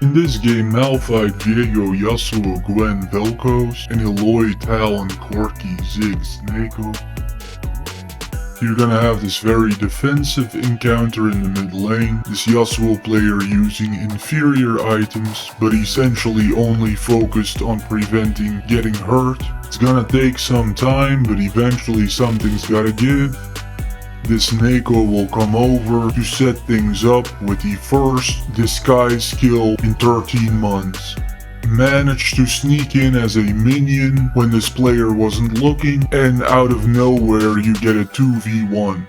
In this game, Malphite, Viego, Yasuo, Gwen, Vel'Koz, and Eloy, Talon, Corki, Ziggs, Neeko. You're gonna have this very defensive encounter in the mid lane, this Yasuo player using inferior items, but essentially only focused on preventing getting hurt. It's gonna take some time, but eventually something's gotta give. This Neeko will come over to set things up with the first disguise skill in 13 months. Managed to sneak in as a minion when this player wasn't looking, and out of nowhere you get a 2v1.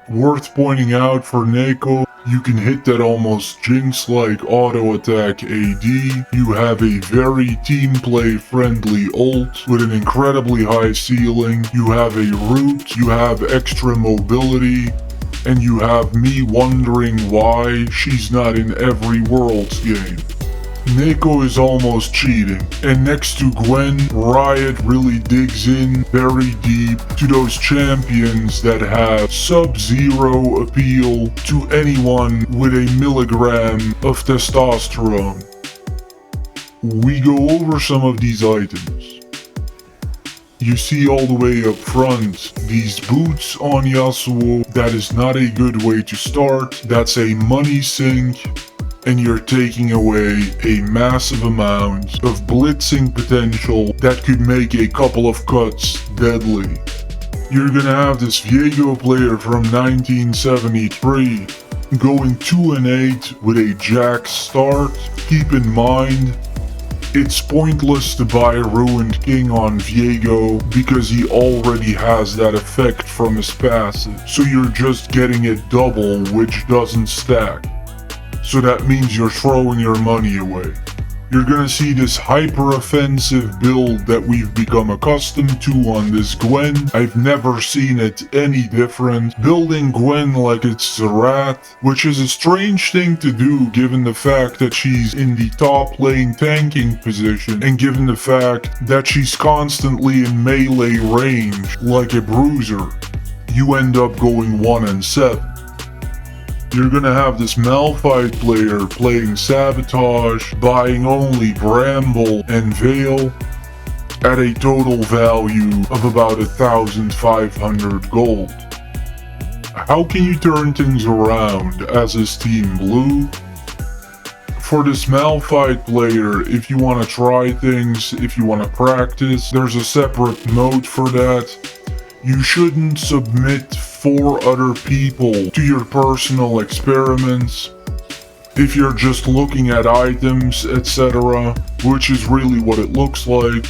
Worth pointing out for Neeko, you can hit that almost Jinx-like auto attack AD, you have a very team play friendly ult with an incredibly high ceiling, you have a root, you have extra mobility, and you have me wondering why she's not in every Worlds game. Neeko is almost cheating, and next to Gwen, Riot really digs in very deep to those champions that have sub-zero appeal to anyone with a milligram of testosterone. We go over some of these items. You see all the way up front, these boots on Yasuo, that is not a good way to start, that's a money sink. And you're taking away a massive amount of blitzing potential that could make a couple of cuts deadly. You're gonna have this Viego player from 1973 going 2-8 with a Jax start. Keep in mind, it's pointless to buy Ruined King on Viego because he already has that effect from his passive, so you're just getting it double, which doesn't stack. So that means you're throwing your money away. You're gonna see this hyper-offensive build that we've become accustomed to on this Gwen. I've never seen it any different. Building Gwen like it's Zerat, which is a strange thing to do given the fact that she's in the top lane tanking position, and given the fact that she's constantly in melee range like a bruiser. You end up going 1-7. You're gonna have this Malphite player playing Sabotage, buying only Bramble and Veil at a total value of about 1,500 gold. How can you turn things around as is Team Blue? For this Malphite player, if you want to try things, if you want to practice, there's a separate mode for that. You shouldn't submit 4 other people to your personal experiments if you're just looking at items, etc., which is really what it looks like.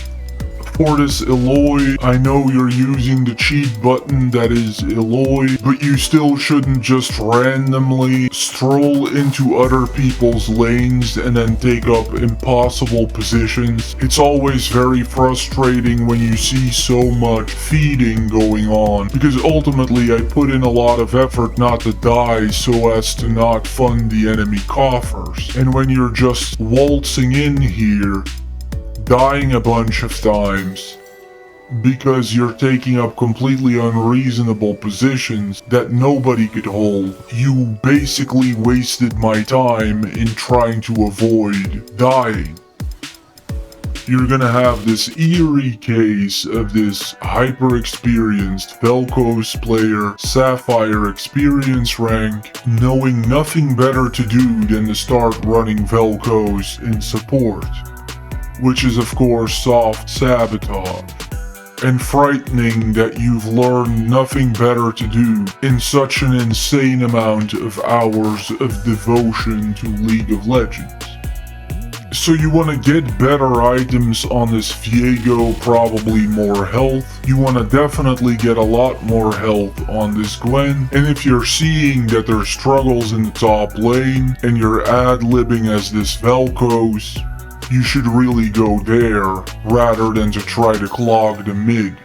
For this Eloy, I know you're using the cheat button that is Eloy, but you still shouldn't just randomly stroll into other people's lanes and then take up impossible positions. It's always very frustrating when you see so much feeding going on, because ultimately I put in a lot of effort not to die so as to not fund the enemy coffers. And when you're just waltzing in here, dying a bunch of times because you're taking up completely unreasonable positions that nobody could hold, you basically wasted my time in trying to avoid dying. You're gonna have this eerie case of this hyper-experienced Vel'Koz player, Sapphire experience rank, knowing nothing better to do than to start running Vel'Koz in support, which is of course soft sabotage, and frightening that you've learned nothing better to do in such an insane amount of hours of devotion to League of Legends. So you want to get better items on this Viego, probably more health. You want to definitely get a lot more health on this Gwen. And if you're seeing that there's struggles in the top lane and you're ad-libbing as this Vel'Koz, you should really go there rather than to try to clog the mid.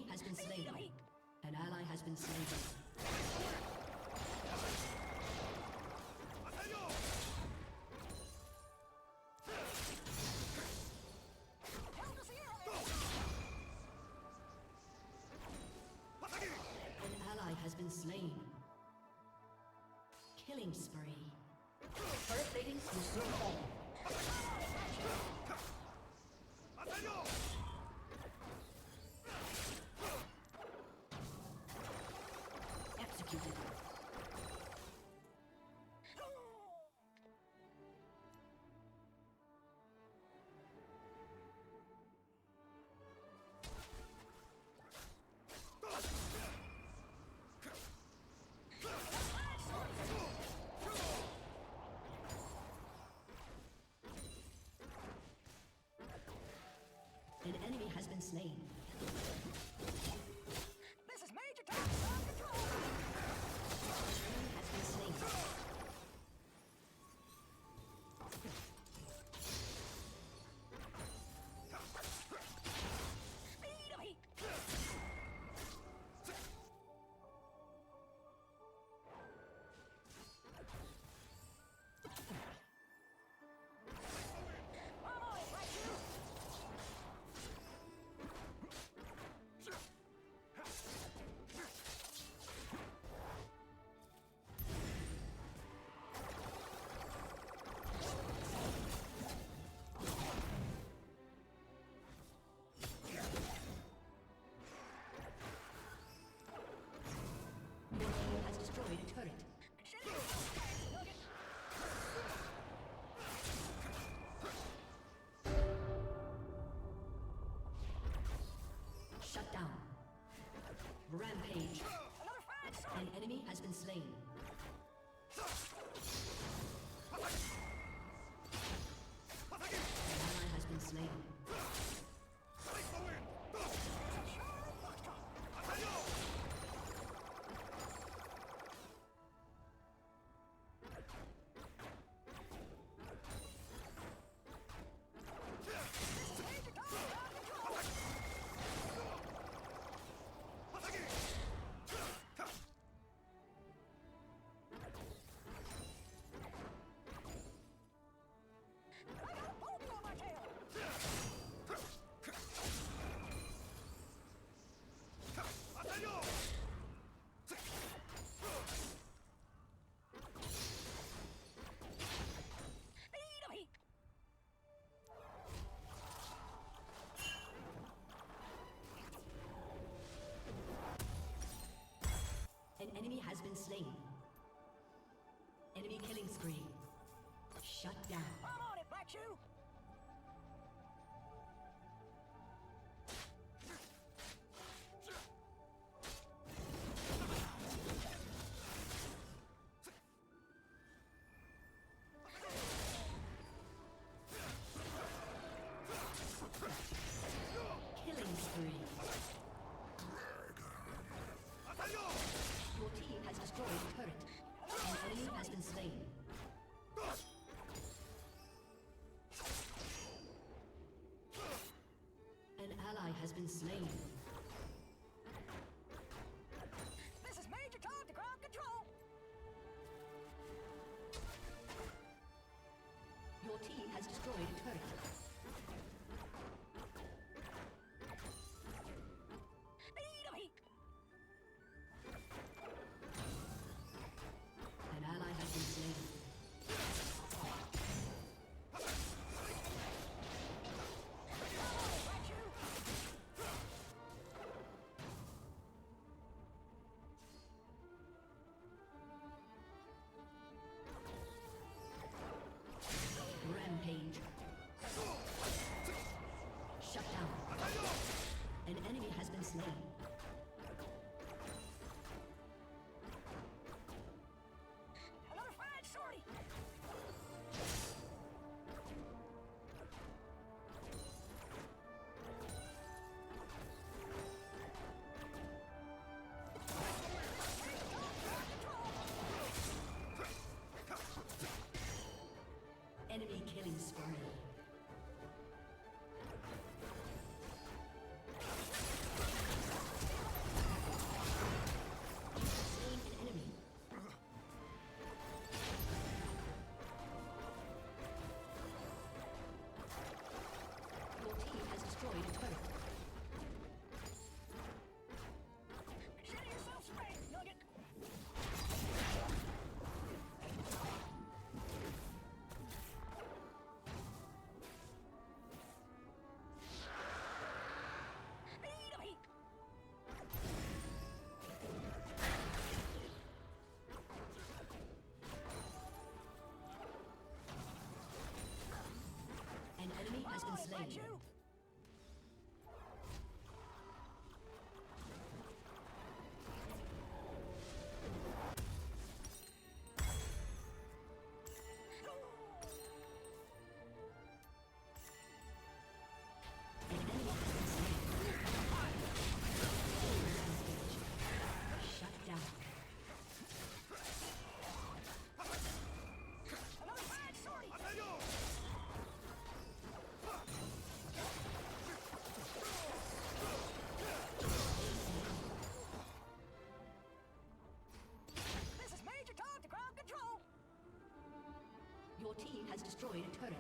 enemy has been slain. An ally has been slain. An ally has been slain. Killing spree. Turret plating will soon fall. Executed. An enemy has been slain. This is Major Tom. On control. An enemy has been slain. Speed of heat. I'm on it, right you. Your team has destroyed a turret. Shut down. Rampage. Another fine sword. An enemy has been slain. An ally has been slain. Major Tom. On control. I got a bogey on my tail. Speed of heat. An enemy has been slain. Enemy killing spree. Shut down. I'm on it, Black Shoe. Killing spree. Your team has destroyed a turret. An enemy has been slain. An ally has been slain. This is Major Tom to ground control. Your team has destroyed a turret. Speed of heat. An ally has been slain. Black Shoe. Rampage. Shut down. An enemy has been slain. Another fine sortie. Enemy killing spree. slain. you! An enemy has been slain. Shut down. Another bad sword! This is Major Tom to ground control! Your team has destroyed a turret.